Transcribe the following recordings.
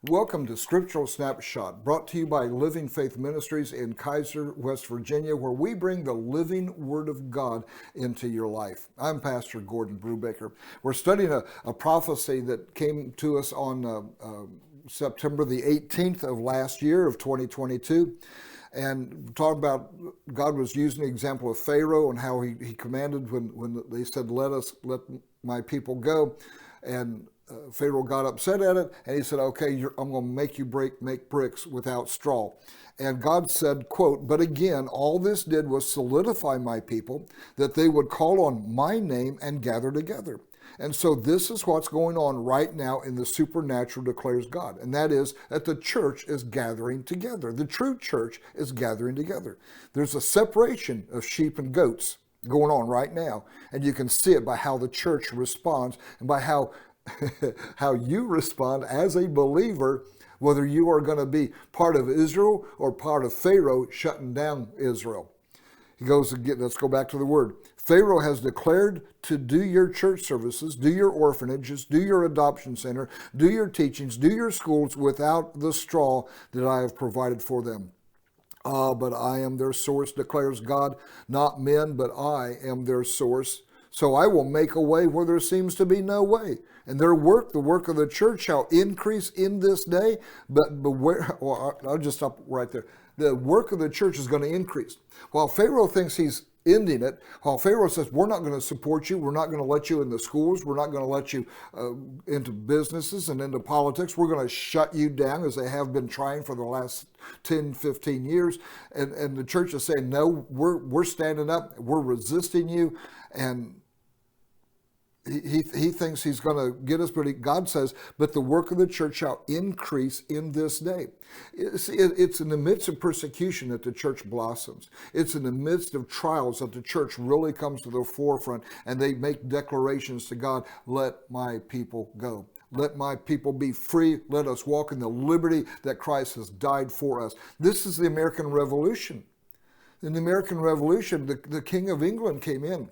Welcome to Scriptural Snapshot, brought to you by Living Faith Ministries in Kaiser, West Virginia, where we bring the living Word of God into your life. I'm Pastor Gordon Brubaker. We're studying a prophecy that came to us on September the 18th of last year of 2022. And talking about God was using the example of Pharaoh and how he commanded when they said, let my people go. And Pharaoh got upset at it, and he said, okay, I'm going to make you make bricks without straw. And God said, quote, but again, all this did was solidify my people, that they would call on my name and gather together. And so this is what's going on right now in the supernatural, declares God. And that is that the church is gathering together. The true church is gathering together. There's a separation of sheep and goats going on right now. And you can see it by how the church responds and by how you respond as a believer, whether you are going to be part of Israel or part of Pharaoh shutting down Israel. He goes again, let's go back to the word. Pharaoh has declared to do your church services, do your orphanages, do your adoption center, do your teachings, do your schools without the straw that I have provided for them. But I am their source, declares God, not men, but I am their source. So I will make a way where there seems to be no way. And their work, the work of the church, shall increase in this day. But beware, well, I'll just stop right there. The work of the church is going to increase. While Pharaoh thinks he's ending it, while Pharaoh says, we're not going to support you, we're not going to let you in the schools, we're not going to let you into businesses and into politics, we're going to shut you down, as they have been trying for the last 10, 15 years. And the church is saying, no, we're standing up, we're resisting you. And he thinks he's going to get us, but God says, but the work of the church shall increase in this day. It's in the midst of persecution that the church blossoms. It's in the midst of trials that the church really comes to the forefront, and they make declarations to God, let my people go. Let my people be free. Let us walk in the liberty that Christ has died for us. This is the American Revolution. In the American Revolution, the King of England came in,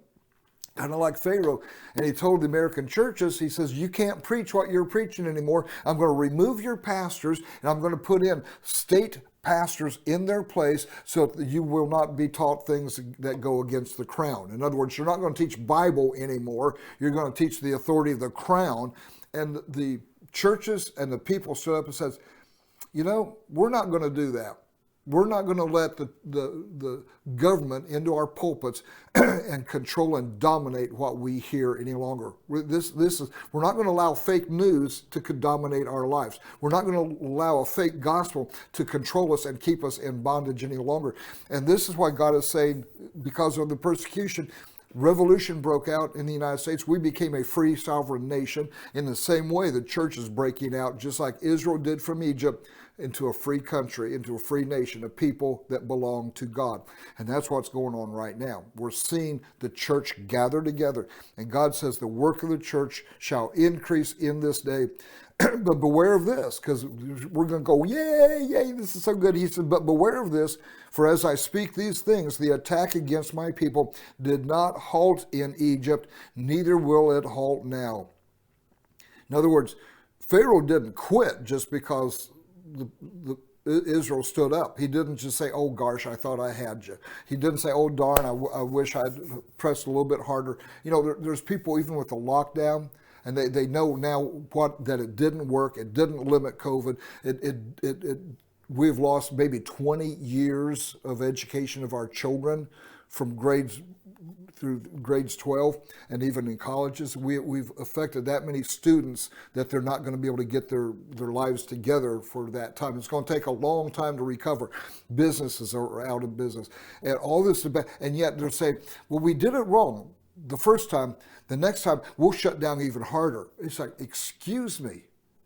kind of like Pharaoh, and he told the American churches, he says, you can't preach what you're preaching anymore. I'm going to remove your pastors, and I'm going to put in state pastors in their place so that you will not be taught things that go against the crown. In other words, you're not going to teach Bible anymore. You're going to teach the authority of the crown. And the churches and the people stood up and says, you know, we're not going to do that. We're not going to let the government into our pulpits and control and dominate what we hear any longer. We're not going to allow fake news to dominate our lives. We're not going to allow a fake gospel to control us and keep us in bondage any longer. And this is why God is saying, because of the persecution, revolution broke out in the United States. We became a free sovereign nation. In the same way, the church is breaking out, just like Israel did from Egypt, into a free country, into a free nation, of people that belong to God. And that's what's going on right now. We're seeing the church gather together. And God says the work of the church shall increase in this day. But beware of this, because we're going to go, yay, yay, this is so good. He said, but beware of this, for as I speak these things, the attack against my people did not halt in Egypt, neither will it halt now. In other words, Pharaoh didn't quit just because Israel stood up. He didn't just say, oh gosh, I thought I had you. He didn't say, oh darn, I wish I'd pressed a little bit harder. You know, there's people, even with the lockdown, and they know now that it didn't work. It didn't limit COVID. We've lost maybe 20 years of education of our children from grades 12, and even in colleges. We've affected that many students that they're not going to be able to get their lives together for that time. It's going to take a long time to recover. Businesses are out of business. And all this, and yet they're saying, well, we did it wrong the first time. The next time, we'll shut down even harder. It's like, excuse me,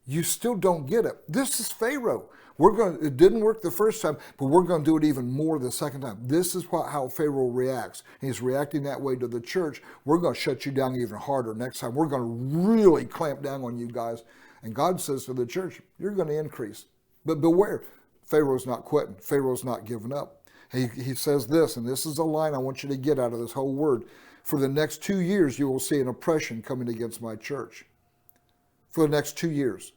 you still don't get it. This is Pharaoh. It didn't work the first time, but we're going to do it even more the second time. This is how Pharaoh reacts. He's reacting that way to the church. We're going to shut you down even harder next time. We're going to really clamp down on you guys. And God says to the church, you're going to increase. But beware, Pharaoh's not quitting. Pharaoh's not giving up. He says this, and this is a line I want you to get out of this whole word. For the next 2 years, you will see an oppression coming against my church. For the next 2 years.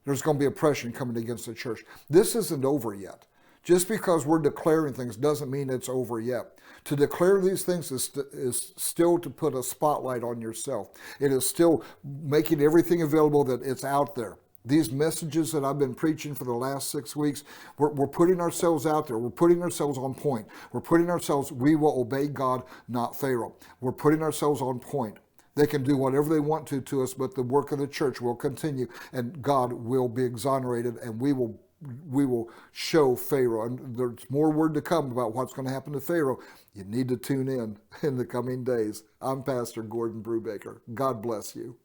There's going to be oppression coming against the church. This isn't over yet. Just because we're declaring things doesn't mean it's over yet. To declare these things is still to put a spotlight on yourself. It is still making everything available that it's out there. These messages that I've been preaching for the last 6 weeks, we're putting ourselves out there. We're putting ourselves on point. We're putting ourselves, we will obey God, not Pharaoh. We're putting ourselves on point. They can do whatever they want to us, but the work of the church will continue, and God will be exonerated, and we will show Pharaoh. And there's more word to come about what's going to happen to Pharaoh. You need to tune in the coming days. I'm Pastor Gordon Brubaker. God bless you.